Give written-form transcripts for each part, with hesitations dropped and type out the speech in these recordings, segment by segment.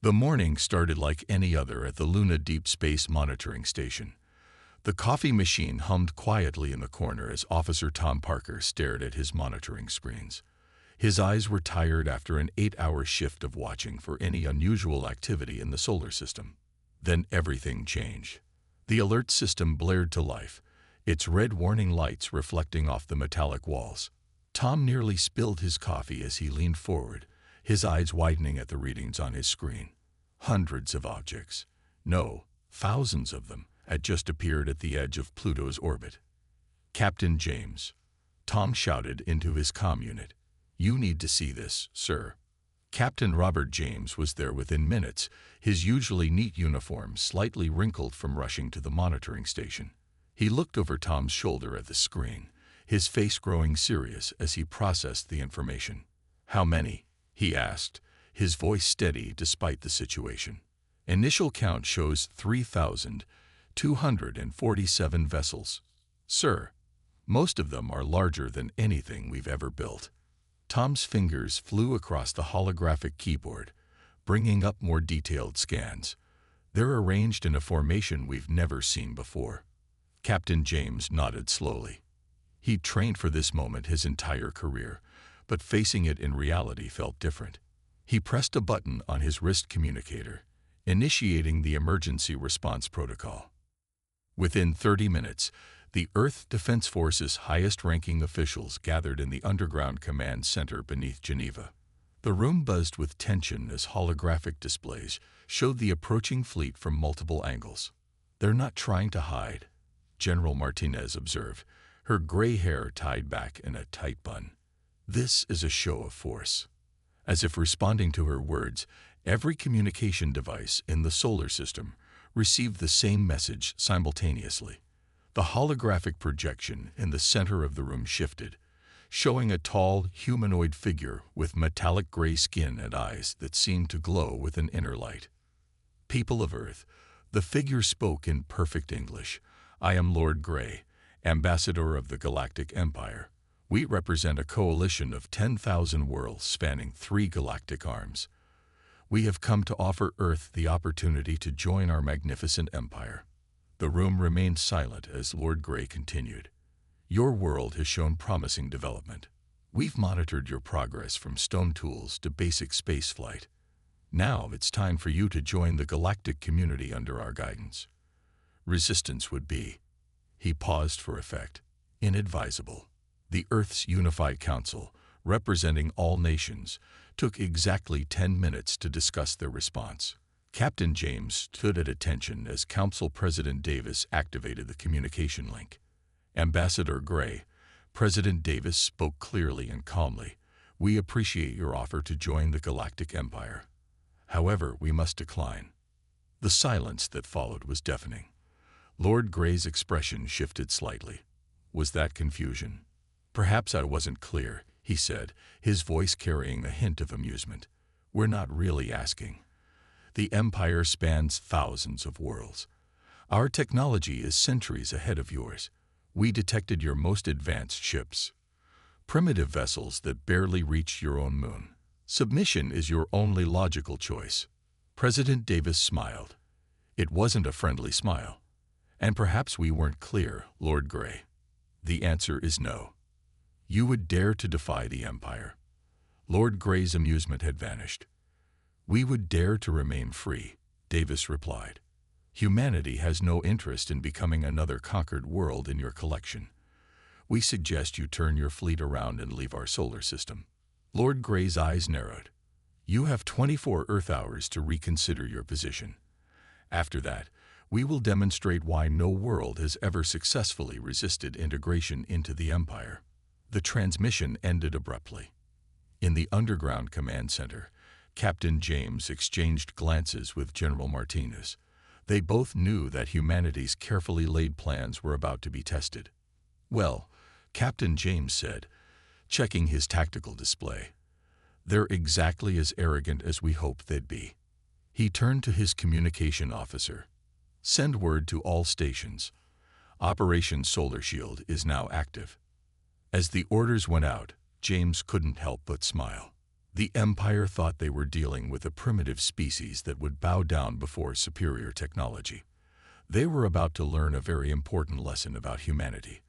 The morning started like any other at the Luna Deep Space Monitoring Station. The coffee machine hummed quietly in the corner as Officer Tom Parker stared at his monitoring screens. His eyes were tired after an 8-hour shift of watching for any unusual activity in the solar system. Then everything changed. The alert system blared to life, its red warning lights reflecting off the metallic walls. Tom nearly spilled his coffee as he leaned forward, his eyes widening at the readings on his screen. Hundreds of objects, no, thousands of them, had just appeared at the edge of Pluto's orbit. "Captain James," Tom shouted into his comm unit. "You need to see this, sir." Captain Robert James was there within minutes, his usually neat uniform slightly wrinkled from rushing to the monitoring station. He looked over Tom's shoulder at the screen, his face growing serious as he processed the information. "How many?" he asked, his voice steady despite the situation. "Initial count shows 3,247 vessels. Sir, most of them are larger than anything we've ever built." Tom's fingers flew across the holographic keyboard, bringing up more detailed scans. They're arranged in a formation we've never seen before. Captain James nodded slowly. He'd trained for this moment his entire career, but facing it in reality felt different. He pressed a button on his wrist communicator, initiating the emergency response protocol. Within 30 minutes, the Earth Defense Force's highest-ranking officials gathered in the underground command center beneath Geneva. The room buzzed with tension as holographic displays showed the approaching fleet from multiple angles. "They're not trying to hide," General Martinez observed, her gray hair tied back in a tight bun. "This is a show of force." As if responding to her words, every communication device in the solar system received the same message simultaneously. The holographic projection in the center of the room shifted, showing a tall, humanoid figure with metallic gray skin and eyes that seemed to glow with an inner light. "People of Earth," the figure spoke in perfect English, "I am Lord Grey, Ambassador of the Galactic Empire. We represent a coalition of 10,000 worlds spanning 3 galactic arms. We have come to offer Earth the opportunity to join our magnificent empire." The room remained silent as Lord Grey continued. "Your world has shown promising development. We've monitored your progress from stone tools to basic spaceflight. Now it's time for you to join the galactic community under our guidance. Resistance would be," he paused for effect, "inadvisable." The Earth's Unified Council, representing all nations, took exactly 10 minutes to discuss their response. Captain James stood at attention as Council President Davis activated the communication link. "Ambassador Grey," President Davis spoke clearly and calmly, "we appreciate your offer to join the Galactic Empire. However, we must decline." The silence that followed was deafening. Lord Grey's expression shifted slightly. Was that confusion? "Perhaps I wasn't clear," he said, his voice carrying a hint of amusement. "We're not really asking. The Empire spans thousands of worlds. Our technology is centuries ahead of yours. We detected your most advanced ships, primitive vessels that barely reached your own moon. Submission is your only logical choice." President Davis smiled. It wasn't a friendly smile. "And perhaps we weren't clear, Lord Grey. The answer is no. You would dare to defy the Empire." Lord Grey's amusement had vanished. "We would dare to remain free," Davis replied. "Humanity has no interest in becoming another conquered world in your collection. We suggest you turn your fleet around and leave our solar system." Lord Grey's eyes narrowed. "You have 24 Earth hours to reconsider your position. After that, we will demonstrate why no world has ever successfully resisted integration into the Empire." The transmission ended abruptly. In the underground command center, Captain James exchanged glances with General Martinez. They both knew that humanity's carefully laid plans were about to be tested. "Well," Captain James said, checking his tactical display, "they're exactly as arrogant as we hoped they'd be." He turned to his communication officer. "Send word to all stations. Operation Solar Shield is now active." As the orders went out, James couldn't help but smile. The Empire thought they were dealing with a primitive species that would bow down before superior technology. They were about to learn a very important lesson about humanity.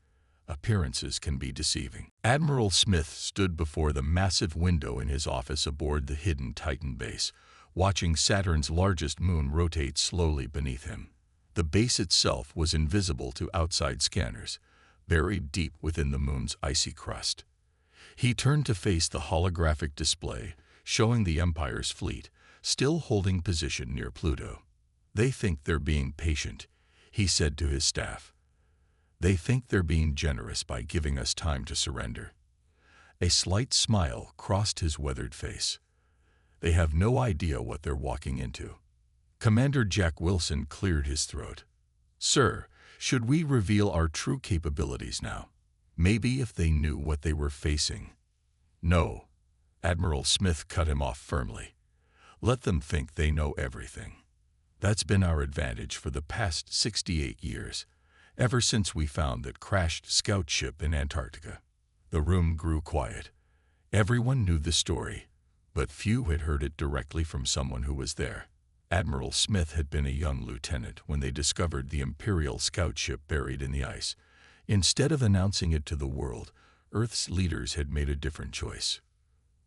Appearances can be deceiving. Admiral Smith stood before the massive window in his office aboard the hidden Titan base, watching Saturn's largest moon rotate slowly beneath him. The base itself was invisible to outside scanners, buried deep within the moon's icy crust. He turned to face the holographic display, showing the Empire's fleet, still holding position near Pluto. "They think they're being patient," he said to his staff. "They think they're being generous by giving us time to surrender." A slight smile crossed his weathered face. "They have no idea what they're walking into." Commander Jack Wilson cleared his throat. "Sir, should we reveal our true capabilities now? Maybe if they knew what they were facing." "No," Admiral Smith cut him off firmly. "Let them think they know everything. That's been our advantage for the past 68 years, ever since we found that crashed scout ship in Antarctica." The room grew quiet. Everyone knew the story, but few had heard it directly from someone who was there. Admiral Smith had been a young lieutenant when they discovered the Imperial scout ship buried in the ice. Instead of announcing it to the world, Earth's leaders had made a different choice.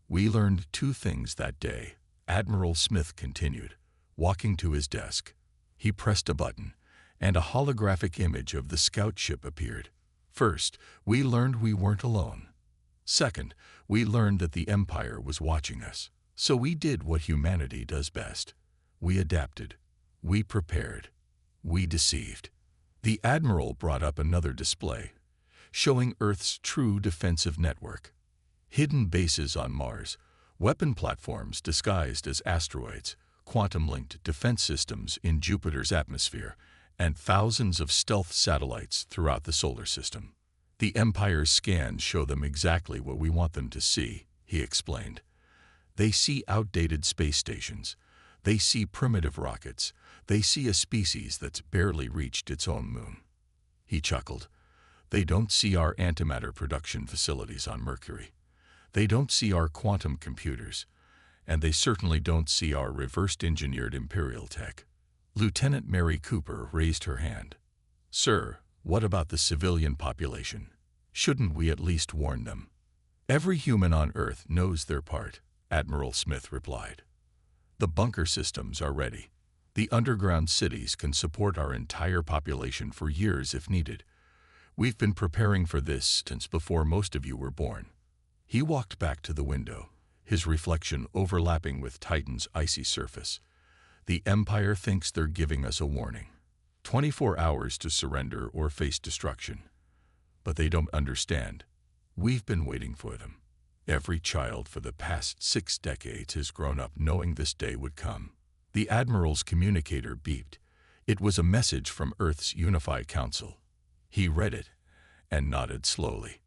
"We learned two things that day," Admiral Smith continued, walking to his desk. He pressed a button, and a holographic image of the scout ship appeared. "First, we learned we weren't alone. Second, we learned that the Empire was watching us. So we did what humanity does best. We adapted. We prepared. We deceived." The Admiral brought up another display, showing Earth's true defensive network. Hidden bases on Mars, weapon platforms disguised as asteroids, quantum-linked defense systems in Jupiter's atmosphere, and thousands of stealth satellites throughout the solar system. "The Empire's scans show them exactly what we want them to see," he explained. "They see outdated space stations. They see primitive rockets. They see a species that's barely reached its own moon." He chuckled. "They don't see our antimatter production facilities on Mercury. They don't see our quantum computers. And they certainly don't see our reversed-engineered Imperial tech." Lieutenant Mary Cooper raised her hand. "Sir, what about the civilian population? Shouldn't we at least warn them?" "Every human on Earth knows their part," Admiral Smith replied. "The bunker systems are ready. The underground cities can support our entire population for years if needed. We've been preparing for this since before most of you were born." He walked back to the window, his reflection overlapping with Titan's icy surface. "The Empire thinks they're giving us a warning. 24 hours to surrender or face destruction. But they don't understand. We've been waiting for them. Every child for the past 6 decades has grown up knowing this day would come." The Admiral's communicator beeped. It was a message from Earth's Unified Council. He read it and nodded slowly.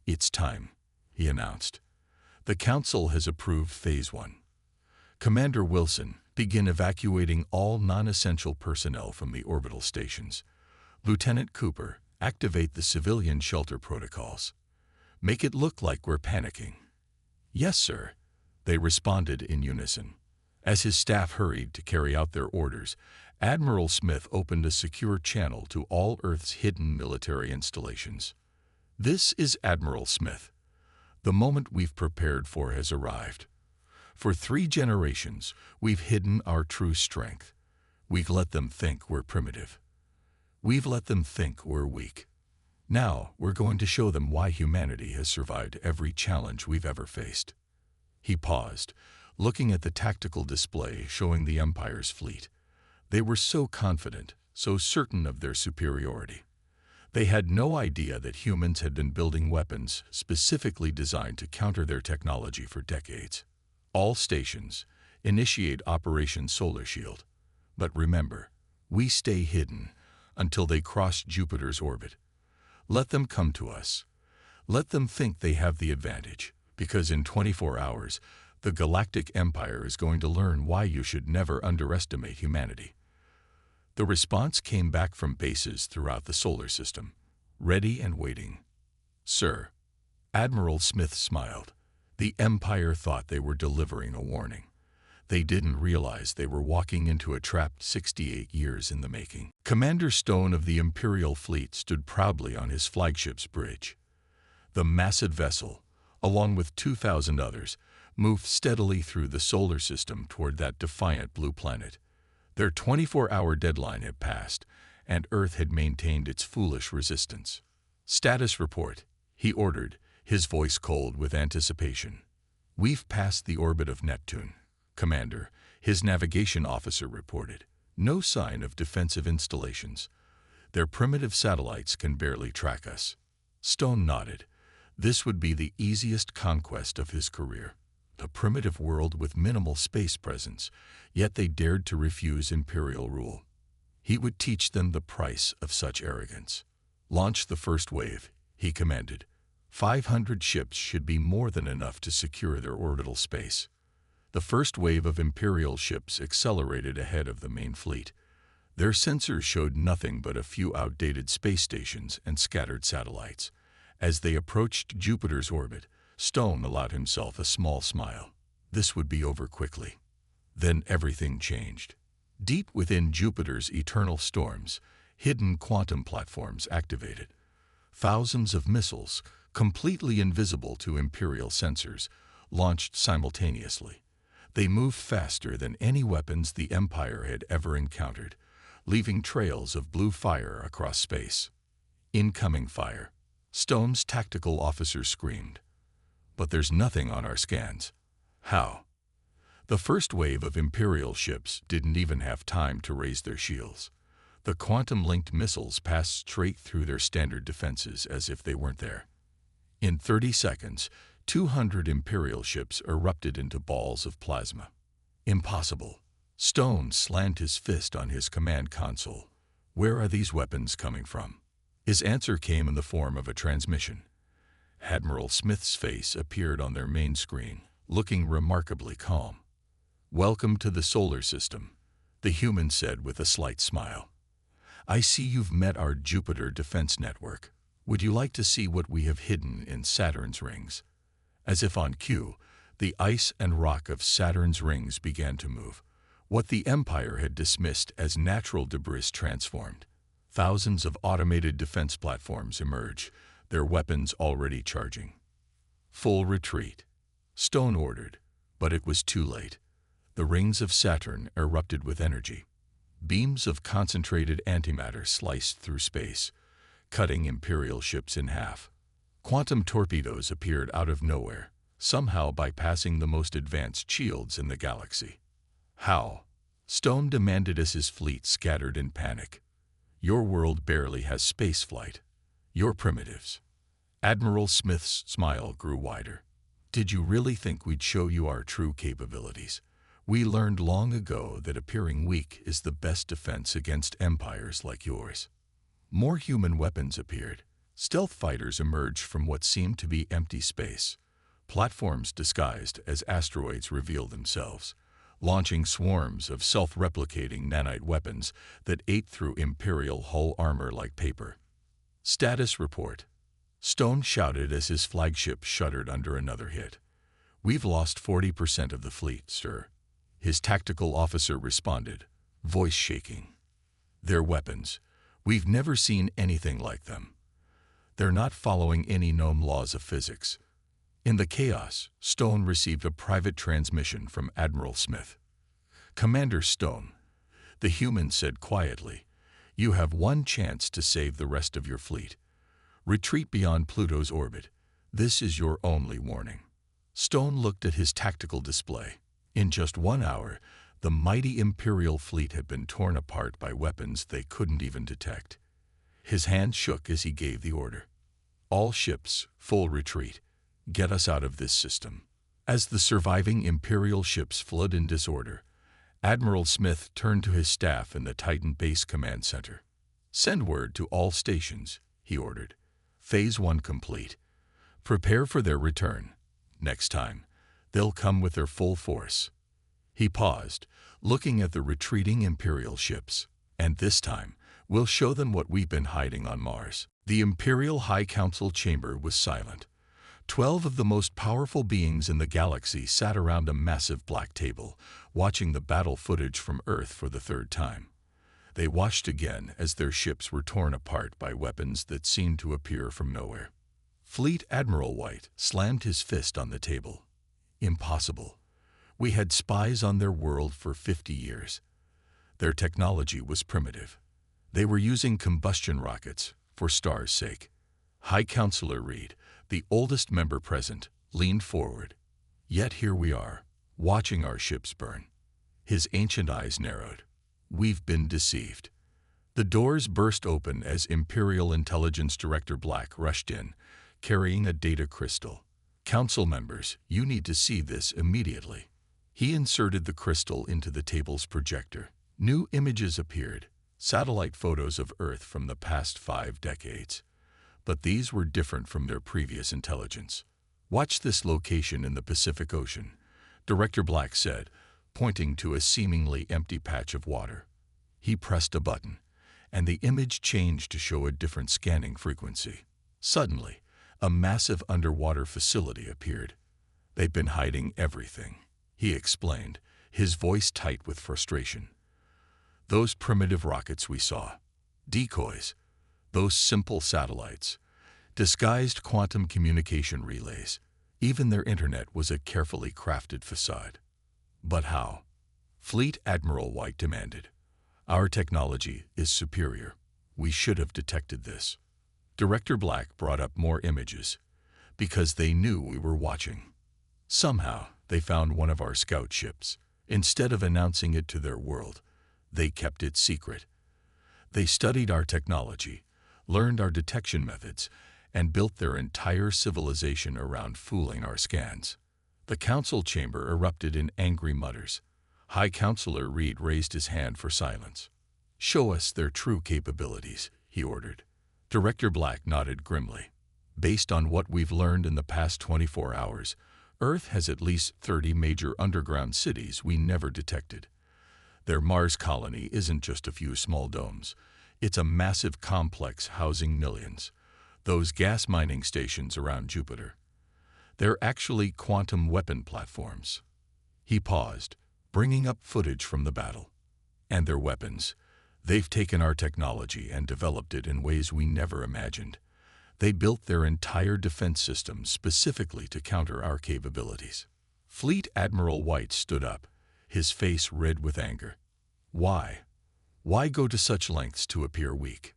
"It's time," he announced. "The Council has approved Phase 1. Commander Wilson, begin evacuating all non-essential personnel from the orbital stations. Lieutenant Cooper, activate the civilian shelter protocols. Make it look like we're panicking." "Yes, sir," they responded in unison. As his staff hurried to carry out their orders, Admiral Smith opened a secure channel to all Earth's hidden military installations. "This is Admiral Smith. The moment we've prepared for has arrived. For 3 generations, we've hidden our true strength. We've let them think we're primitive. We've let them think we're weak. Now we're going to show them why humanity has survived every challenge we've ever faced." He paused, looking at the tactical display showing the Empire's fleet. They were so confident, so certain of their superiority. They had no idea that humans had been building weapons specifically designed to counter their technology for decades. "All stations, initiate Operation Solar Shield. But remember, we stay hidden until they cross Jupiter's orbit. Let them come to us. Let them think they have the advantage, because in 24 hours, the Galactic Empire is going to learn why you should never underestimate humanity." The response came back from bases throughout the solar system, ready and waiting. "Sir," Admiral Smith smiled, The Empire thought they were delivering a warning. They didn't realize they were walking into a trap 68 years in the making. Commander Stone of the Imperial fleet stood proudly on his flagship's bridge. The massive vessel, along with 2,000 others, moved steadily through the solar system toward that defiant blue planet. Their 24-hour deadline had passed, and Earth had maintained its foolish resistance. "Status report," he ordered, his voice cold with anticipation. "We've passed the orbit of Neptune, Commander," his navigation officer reported. "No sign of defensive installations. Their primitive satellites can barely track us." Stone nodded. This would be the easiest conquest of his career. A primitive world with minimal space presence, yet they dared to refuse Imperial rule. He would teach them the price of such arrogance. "Launch the first wave," he commanded. 500 ships should be more than enough to secure their orbital space. The first wave of Imperial ships accelerated ahead of the main fleet. Their sensors showed nothing but a few outdated space stations and scattered satellites. As they approached Jupiter's orbit, Stone allowed himself a small smile. This would be over quickly. Then everything changed. Deep within Jupiter's eternal storms, hidden quantum platforms activated. Thousands of missiles, completely invisible to Imperial sensors, launched simultaneously. They moved faster than any weapons the Empire had ever encountered, leaving trails of blue fire across space. "Incoming fire," Stone's tactical officer screamed. "But there's nothing on our scans." "How?" The first wave of Imperial ships didn't even have time to raise their shields. The quantum-linked missiles passed straight through their standard defenses as if they weren't there. In 30 seconds, 200 Imperial ships erupted into balls of plasma. "Impossible." Stone slammed his fist on his command console. "Where are these weapons coming from?" His answer came in the form of a transmission. Admiral Smith's face appeared on their main screen, looking remarkably calm. "Welcome to the solar system," the human said with a slight smile. "I see you've met our Jupiter defense network. Would you like to see what we have hidden in Saturn's rings?" As if on cue, the ice and rock of Saturn's rings began to move. What the Empire had dismissed as natural debris transformed. Thousands of automated defense platforms emerged, their weapons already charging. "Full retreat," Stone ordered, but it was too late. The rings of Saturn erupted with energy. Beams of concentrated antimatter sliced through space, cutting Imperial ships in half. Quantum torpedoes appeared out of nowhere, somehow bypassing the most advanced shields in the galaxy. "How?" Stone demanded as his fleet scattered in panic. "Your world barely has space flight. You're primitives." Admiral Smith's smile grew wider. "Did you really think we'd show you our true capabilities? We learned long ago that appearing weak is the best defense against empires like yours." More human weapons appeared. Stealth fighters emerged from what seemed to be empty space. Platforms disguised as asteroids revealed themselves, launching swarms of self-replicating nanite weapons that ate through Imperial hull armor like paper. "Status report," Stone shouted as his flagship shuddered under another hit. "We've lost 40% of the fleet, sir," his tactical officer responded, voice shaking. "Their weapons. We've never seen anything like them. They're not following any known laws of physics." In the chaos, Stone received a private transmission from Admiral Smith. "Commander Stone," the human said quietly, "you have one chance to save the rest of your fleet. Retreat beyond Pluto's orbit. This is your only warning." Stone looked at his tactical display. In just 1 hour, the mighty Imperial fleet had been torn apart by weapons they couldn't even detect. His hand shook as he gave the order. "All ships, full retreat. Get us out of this system." As the surviving Imperial ships fled in disorder, Admiral Smith turned to his staff in the Titan Base Command Center. "Send word to all stations," he ordered. "Phase 1 complete. Prepare for their return. Next time, they'll come with their full force." He paused, looking at the retreating Imperial ships. "And this time, we'll show them what we've been hiding on Mars." The Imperial High Council chamber was silent. 12 of the most powerful beings in the galaxy sat around a massive black table, watching the battle footage from Earth for the third time. They watched again as their ships were torn apart by weapons that seemed to appear from nowhere. Fleet Admiral White slammed his fist on the table. Impossible. We had spies on their world for 50 years. Their technology was primitive. They were using combustion rockets, for Star's sake. High Counselor Reed, the oldest member present, leaned forward. Yet here we are, watching our ships burn. His ancient eyes narrowed. We've been deceived. The doors burst open as Imperial Intelligence Director Black rushed in, carrying a data crystal. Council members, you need to see this immediately. He inserted the crystal into the table's projector. New images appeared, satellite photos of Earth from the past 5 decades. But these were different from their previous intelligence. Watch this location in the Pacific Ocean, Director Black said, pointing to a seemingly empty patch of water. He pressed a button, and the image changed to show a different scanning frequency. Suddenly, a massive underwater facility appeared. They've been hiding everything, he explained, his voice tight with frustration. Those primitive rockets we saw, decoys, those simple satellites, disguised quantum communication relays, even their internet was a carefully crafted facade. But how? Fleet Admiral White demanded. Our technology is superior. We should have detected this. Director Black brought up more images, because they knew we were watching. Somehow, they found one of our scout ships. Instead of announcing it to their world, they kept it secret. They studied our technology, learned our detection methods, and built their entire civilization around fooling our scans. The council chamber erupted in angry mutters. High Counselor Reed raised his hand for silence. Show us their true capabilities, he ordered. Director Black nodded grimly. Based on what we've learned in the past 24 hours, Earth has at least 30 major underground cities we never detected. Their Mars colony isn't just a few small domes. It's a massive complex housing millions. Those gas mining stations around Jupiter. They're actually quantum weapon platforms. He paused, bringing up footage from the battle. And their weapons. They've taken our technology and developed it in ways we never imagined. They built their entire defense system specifically to counter our capabilities. Fleet Admiral White stood up, his face red with anger. Why? Why go to such lengths to appear weak?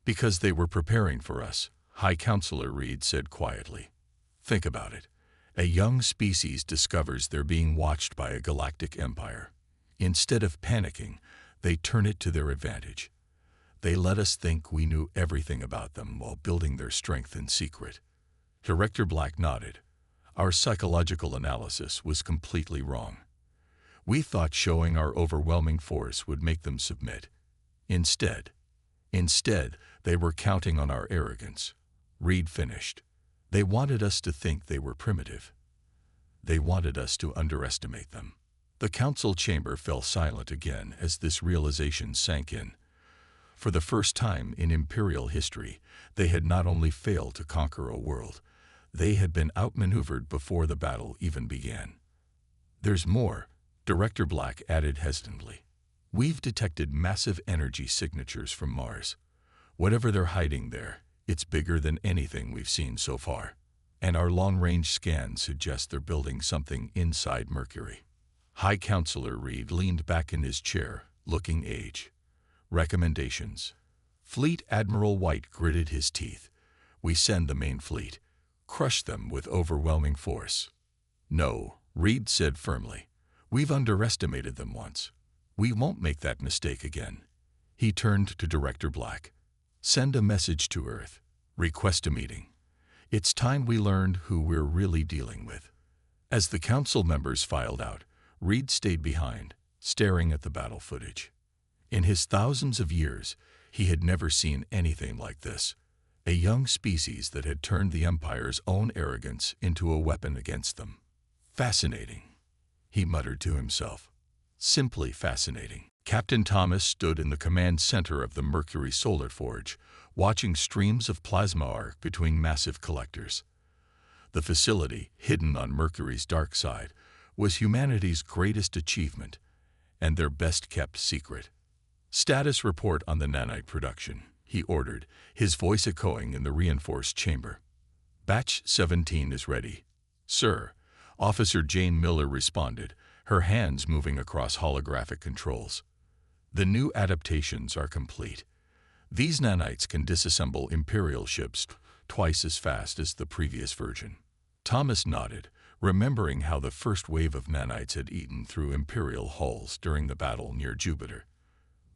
Because they were preparing for us, High Counselor Reed said quietly. Think about it. A young species discovers they're being watched by a galactic empire. Instead of panicking, they turn it to their advantage. They let us think we knew everything about them while building their strength in secret. Director Black nodded. Our psychological analysis was completely wrong. We thought showing our overwhelming force would make them submit. Instead, they were counting on our arrogance. Reed finished. They wanted us to think they were primitive. They wanted us to underestimate them. The council chamber fell silent again as this realization sank in. For the first time in Imperial history, they had not only failed to conquer a world, they had been outmaneuvered before the battle even began. There's more, Director Black added hesitantly. We've detected massive energy signatures from Mars. Whatever they're hiding there, it's bigger than anything we've seen so far. And our long-range scans suggest they're building something inside Mercury. High Counselor Reed leaned back in his chair, looking aged. Recommendations. Fleet Admiral White gritted his teeth. We send the main fleet. Crush them with overwhelming force. No, Reed said firmly. We've underestimated them once. We won't make that mistake again. He turned to Director Black. Send a message to Earth. Request a meeting. It's time we learned who we're really dealing with. As the council members filed out, Reed stayed behind, staring at the battle footage. In his thousands of years, he had never seen anything like this. A young species that had turned the Empire's own arrogance into a weapon against them. Fascinating, he muttered to himself. Simply fascinating. Captain Thomas stood in the command center of the Mercury Solar Forge, watching streams of plasma arc between massive collectors. The facility, hidden on Mercury's dark side, was humanity's greatest achievement and their best-kept secret. "Status report on the nanite production," he ordered, his voice echoing in the reinforced chamber. "Batch 17 is ready, sir," Officer Jane Miller responded, her hands moving across holographic controls. "The new adaptations are complete. These nanites can disassemble Imperial ships twice as fast as the previous version." Thomas nodded, remembering how the first wave of nanites had eaten through Imperial hulls during the battle near Jupiter.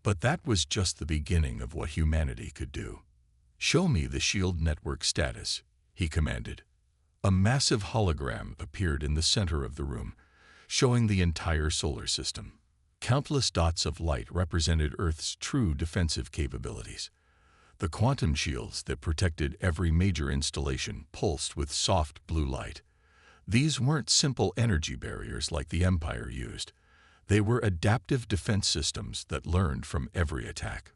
But that was just the beginning of what humanity could do. "Show me the shield network status," he commanded. A massive hologram appeared in the center of the room, showing the entire solar system. Countless dots of light represented Earth's true defensive capabilities. The quantum shields that protected every major installation pulsed with soft blue light. These weren't simple energy barriers like the Empire used. They were adaptive defense systems that learned from every attack.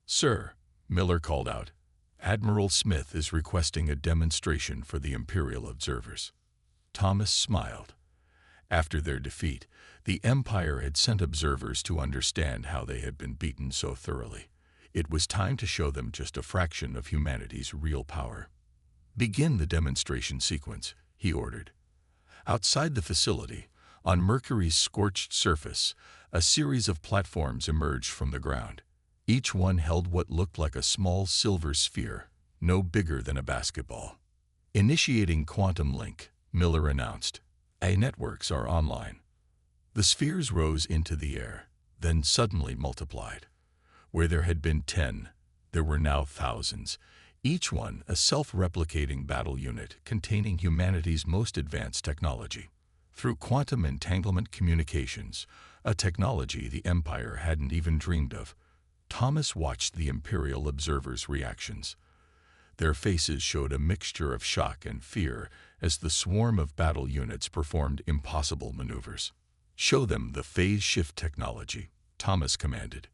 "Sir," Miller called out, "Admiral Smith is requesting a demonstration for the Imperial observers." Thomas smiled. After their defeat, the Empire had sent observers to understand how they had been beaten so thoroughly. It was time to show them just a fraction of humanity's real power. "Begin the demonstration sequence," he ordered. Outside the facility, on Mercury's scorched surface, a series of platforms emerged from the ground. Each one held what looked like a small silver sphere, no bigger than a basketball. "Initiating quantum link," Miller announced. "A networks are online." The spheres rose into the air, then suddenly multiplied. Where there had been 10, there were now thousands, each one a self-replicating battle unit containing humanity's most advanced technology. Through quantum entanglement communications, a technology the Empire hadn't even dreamed of, Thomas watched the Imperial observers' reactions. Their faces showed a mixture of shock and fear as the swarm of battle units performed impossible maneuvers. "Show them the phase shift technology," Thomas commanded.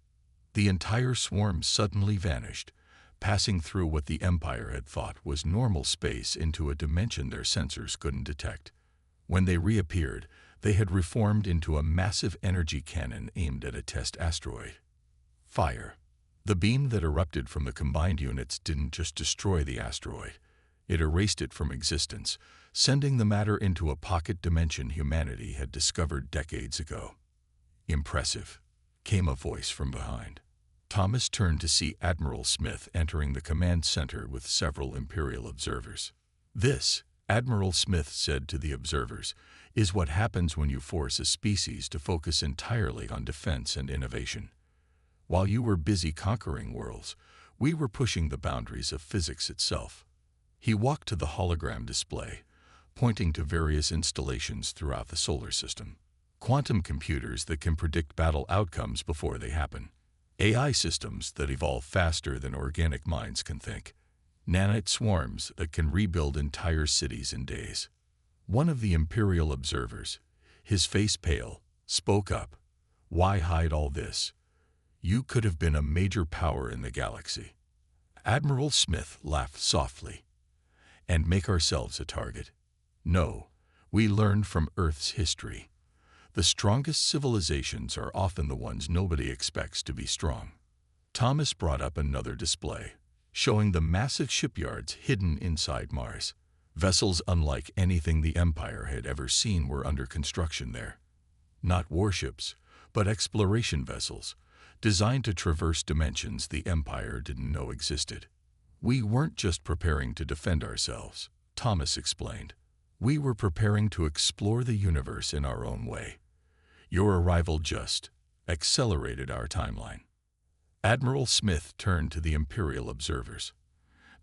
The entire swarm suddenly vanished, passing through what the Empire had thought was normal space into a dimension their sensors couldn't detect. When they reappeared, they had reformed into a massive energy cannon aimed at a test asteroid. Fire. The beam that erupted from the combined units didn't just destroy the asteroid. It erased it from existence, sending the matter into a pocket dimension humanity had discovered decades ago. "Impressive," came a voice from behind. Thomas turned to see Admiral Smith entering the command center with several Imperial observers. "This," Admiral Smith said to the observers, "is what happens when you force a species to focus entirely on defense and innovation. While you were busy conquering worlds, we were pushing the boundaries of physics itself." He walked to the hologram display, pointing to various installations throughout the solar system. "Quantum computers that can predict battle outcomes before they happen. AI systems that evolve faster than organic minds can think. Nanite swarms that can rebuild entire cities in days." One of the Imperial observers, his face pale, spoke up. "Why hide all this? You could have been a major power in the galaxy." Admiral Smith laughed softly. "And make ourselves a target? No, we learned from Earth's history. The strongest civilizations are often the ones nobody expects to be strong." Thomas brought up another display, showing the massive shipyards hidden inside Mars. Vessels unlike anything the Empire had ever seen were under construction there. Not warships, but exploration vessels, designed to traverse dimensions the Empire didn't know existed. "We weren't just preparing to defend ourselves," Thomas explained. "We were preparing to explore the universe in our own way. Your arrival just accelerated our timeline." Admiral Smith turned to the Imperial observers.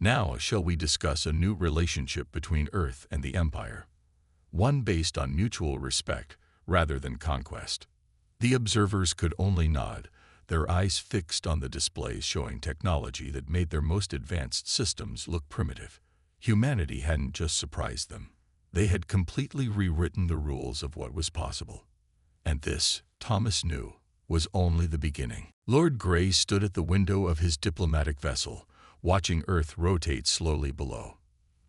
"Now shall we discuss a new relationship between Earth and the Empire, one based on mutual respect rather than conquest." The observers could only nod, their eyes fixed on the displays showing technology that made their most advanced systems look primitive. Humanity hadn't just surprised them. They had completely rewritten the rules of what was possible. And this, Thomas knew, was only the beginning. Lord Grey stood at the window of his diplomatic vessel, watching Earth rotate slowly below.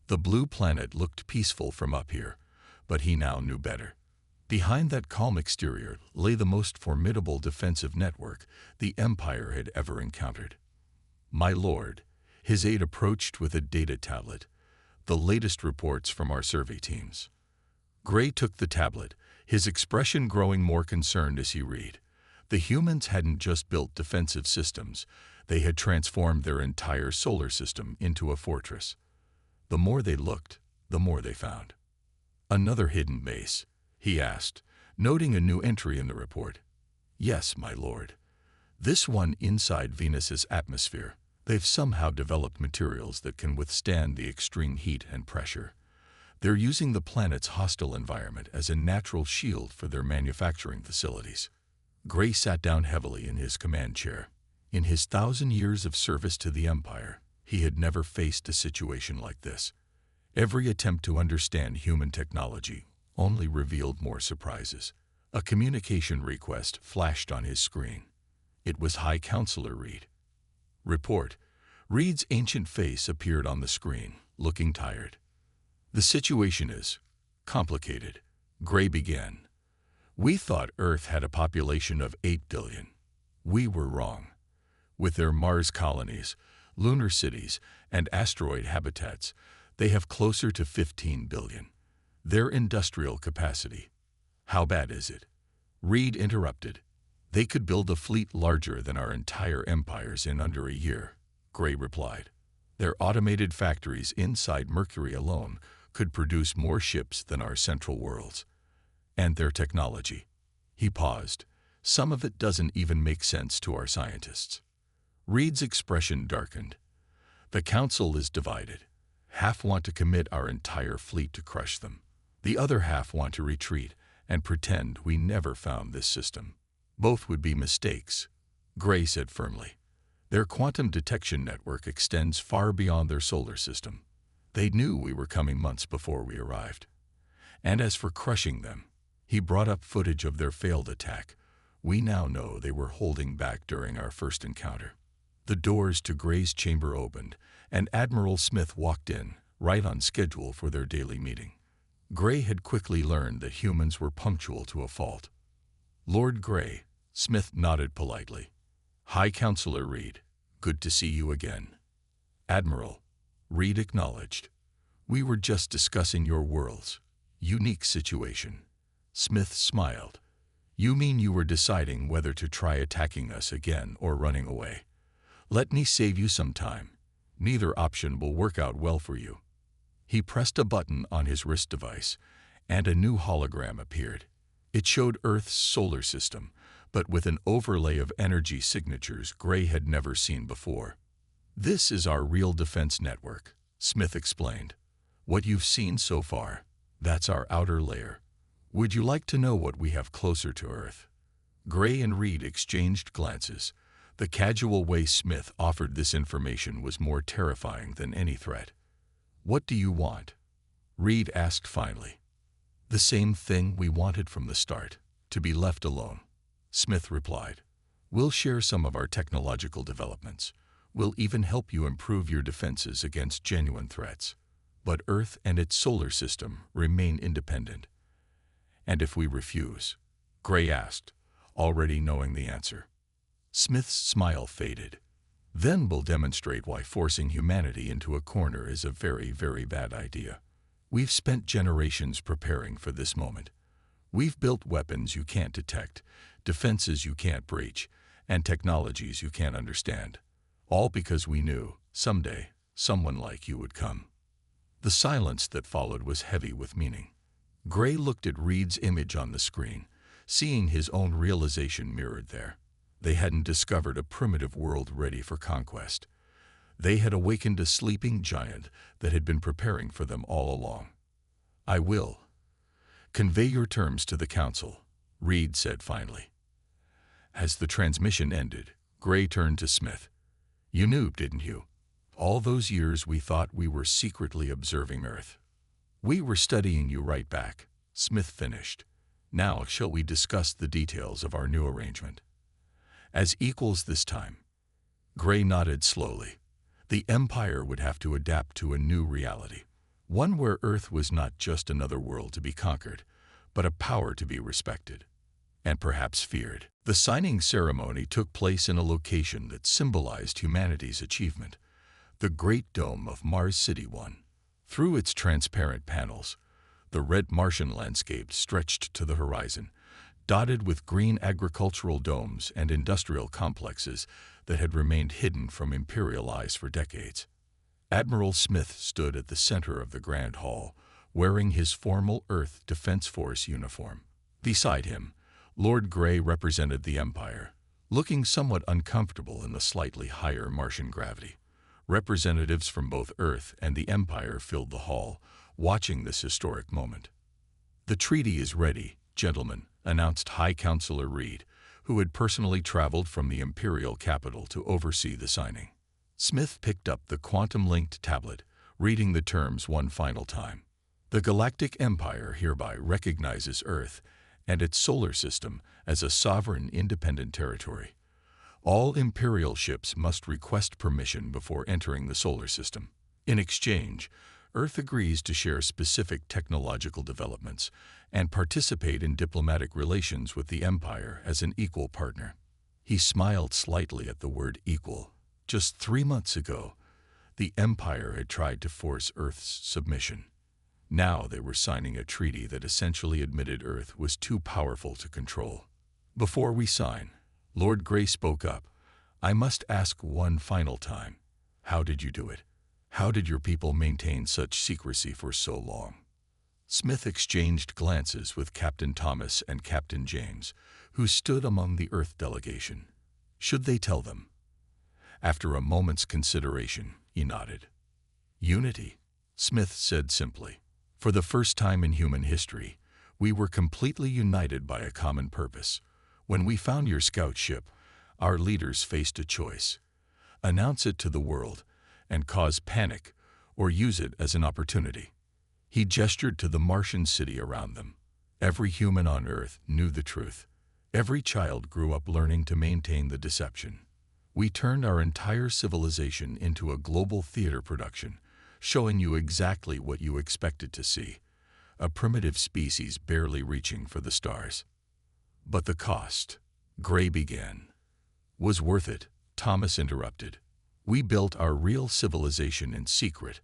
The blue planet looked peaceful from up here, but he now knew better. Behind that calm exterior lay the most formidable defensive network the Empire had ever encountered. "My lord," his aide approached with a data tablet, "the latest reports from our survey teams." Gray took the tablet, his expression growing more concerned as he read. The humans hadn't just built defensive systems, they had transformed their entire solar system into a fortress. The more they looked, the more they found. "Another hidden base?" he asked, noting a new entry in the report. "Yes, my lord. This one inside Venus's atmosphere. They've somehow developed materials that can withstand the extreme heat and pressure. They're using the planet's hostile environment as a natural shield for their manufacturing facilities." Gray sat down heavily in his command chair. In his 1,000 years of service to the Empire, he had never faced a situation like this. Every attempt to understand human technology only revealed more surprises. A communication request flashed on his screen. It was High Counselor Reed. "Report." Reed's ancient face appeared on the screen, looking tired. "The situation is complicated," Gray began. "We thought Earth had a population of 8 billion. We were wrong. With their Mars colonies, lunar cities, and asteroid habitats, they have closer to 15 billion. Their industrial capacity." "How bad is it?" Reed interrupted. "They could build a fleet larger than our entire empires in under a year," Gray replied. "Their automated factories inside Mercury alone could produce more ships than our central worlds. And their technology." He paused. "Some of it doesn't even make sense to our scientists." Reed's expression darkened. "The Council is divided. Half want to commit our entire fleet to crush them. The other half want to retreat and pretend we never found this system. Both would be mistakes," Gray said firmly. "Their quantum detection network extends far beyond their solar system. They knew we were coming months before we arrived. And as for crushing them," he brought up footage of their failed attack. "We now know they were holding back during our first encounter." The doors to Gray's chamber opened, and Admiral Smith walked in, right on schedule for their daily meeting. Gray had quickly learned that humans were punctual to a fault. "Lord Gray," Smith nodded politely. "High Counselor Reed, good to see you again." "Admiral," Reed acknowledged. "We were just discussing your world's unique situation." Smith smiled. "You mean you were deciding whether to try attacking us again or running away? Let me save you some time. Neither option will work out well for you." He pressed a button on his wrist device, and a new hologram appeared. It showed Earth's solar system, but with an overlay of energy signatures Gray had never seen before. "This is our real defense network," Smith explained. "What you've seen so far, that's our outer layer. Would you like to know what we have closer to Earth?" Gray and Reed exchanged glances. The casual way Smith offered this information was more terrifying than any threat. "What do you want?" Reed asked finally. "The same thing we wanted from the start, to be left alone," Smith replied. "We'll share some of our technological developments. We'll even help you improve your defenses against genuine threats. But Earth and its solar system remain independent." "And if we refuse?" Gray asked, already knowing the answer. Smith's smile faded. "Then we'll demonstrate why forcing humanity into a corner is a very, very bad idea. We've spent generations preparing for this moment. We've built weapons you can't detect, defenses you can't breach, and technologies you can't understand. All because we knew, someday, someone like you would come." The silence that followed was heavy with meaning. Gray looked at Reed's image on the screen, seeing his own realization mirrored there. They hadn't discovered a primitive world ready for conquest. They had awakened a sleeping giant that had been preparing for them all along. "I will convey your terms to the Council," Reed said finally. As the transmission ended, Gray turned to Smith. "You knew, didn't you? All those years we thought we were secretly observing Earth." "We were studying you right back," Smith finished. "Now shall we discuss the details of our new arrangement?" "As equals this time." Gray nodded slowly. The Empire would have to adapt to a new reality. One where Earth was not just another world to be conquered, but a power to be respected, and perhaps feared. The signing ceremony took place in a location that symbolized humanity's achievement, the Great Dome of Mars City 1. Through its transparent panels, the red Martian landscape stretched to the horizon, dotted with green agricultural domes and industrial complexes that had remained hidden from Imperial eyes for decades. Admiral Smith stood at the center of the Grand Hall, wearing his formal Earth Defense Force uniform. Beside him, Lord Grey represented the Empire, looking somewhat uncomfortable in the slightly higher Martian gravity. Representatives from both Earth and the Empire filled the hall, watching this historic moment. "The treaty is ready, gentlemen," announced High Counselor Reed, who had personally traveled from the Imperial capital to oversee the signing. Smith picked up the quantum-linked tablet, reading the terms one final time. "The Galactic Empire hereby recognizes Earth and its solar system as a sovereign independent territory. All Imperial ships must request permission before entering the solar system. In exchange, Earth agrees to share specific technological developments and participate in diplomatic relations with the Empire as an equal partner." He smiled slightly at the word equal. Just 3 months ago, the Empire had tried to force Earth's submission. Now they were signing a treaty that essentially admitted Earth was too powerful to control. "Before we sign," Lord Grey spoke up, "I must ask one final time. How did you do it? How did your people maintain such secrecy for so long?" Smith exchanged glances with Captain Thomas and Captain James, who stood among the Earth delegation. Should they tell them? After a moment's consideration, he nodded. "Unity," Smith said simply. "For the first time in human history, we were completely united by a common purpose. When we found your scout ship, our leaders faced a choice: announce it to the world and cause panic, or use it as an opportunity." He gestured to the Martian city around them. Every human on Earth knew the truth. Every child grew up learning to maintain the deception. "We turned our entire civilization into a global theater production, showing you exactly what you expected to see: a primitive species barely reaching for the stars." "But the cost," Grey began. "Was worth it," Thomas interrupted. "We built our real civilization in secret: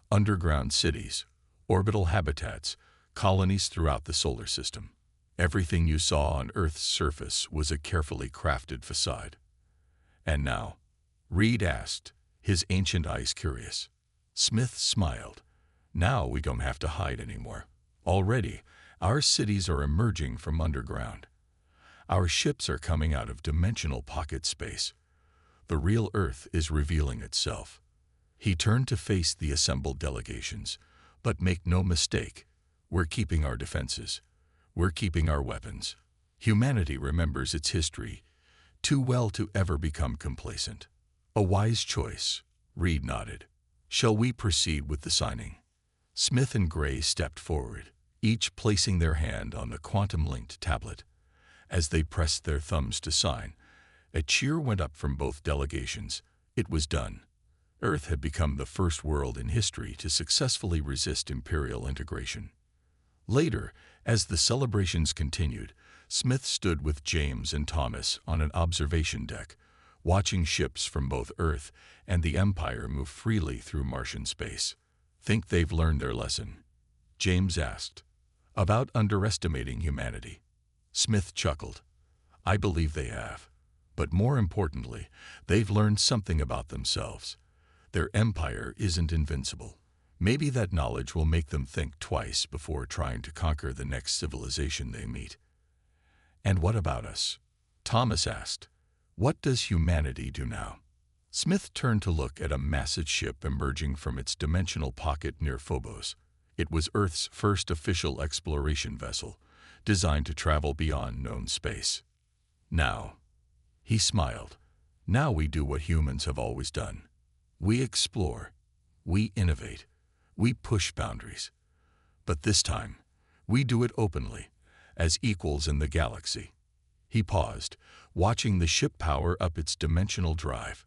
underground cities, orbital habitats, colonies throughout the solar system. Everything you saw on Earth's surface was a carefully crafted facade." "And now?" Reed asked, his ancient eyes curious. Smith smiled. "Now we don't have to hide anymore. Already, our cities are emerging from underground. Our ships are coming out of dimensional pocket space. The real Earth is revealing itself." He turned to face the assembled delegations. "But make no mistake, we're keeping our defenses. We're keeping our weapons. Humanity remembers its history too well to ever become complacent." "A wise choice," Reed nodded. "Shall we proceed with the signing?" Smith and Grey stepped forward, each placing their hand on the quantum-linked tablet. As they pressed their thumbs to sign, a cheer went up from both delegations. It was done. Earth had become the first world in history to successfully resist Imperial integration. Later, as the celebrations continued, Smith stood with James and Thomas on an observation deck, watching ships from both Earth and the Empire move freely through Martian space. "Think they've learned their lesson?" James asked. "About underestimating humanity." Smith chuckled. "I believe they have. But more importantly, they've learned something about themselves. Their empire isn't invincible. Maybe that knowledge will make them think twice before trying to conquer the next civilization they meet." "And what about us?" Thomas asked. "What does humanity do now?" Smith turned to look at a massive ship emerging from its dimensional pocket near Phobos. It was Earth's first official exploration vessel, designed to travel beyond known space. "Now," he smiled, "now we do what humans have always done. We explore, we innovate, we push boundaries. But this time, we do it openly, as equals in the galaxy." He paused, watching the ship power up its dimensional drive.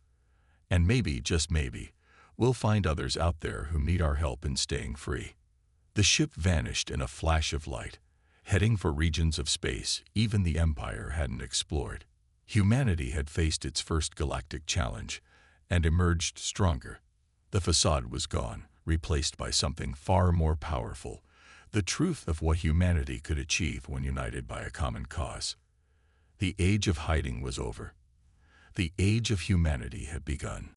"And maybe, just maybe, We'll find others out there who need our help in staying free." The ship vanished in a flash of light, heading for regions of space even the Empire hadn't explored. Humanity had faced its first galactic challenge and emerged stronger. The facade was gone, replaced by something far more powerful, the truth of what humanity could achieve when united by a common cause. The age of hiding was over. The age of humanity had begun.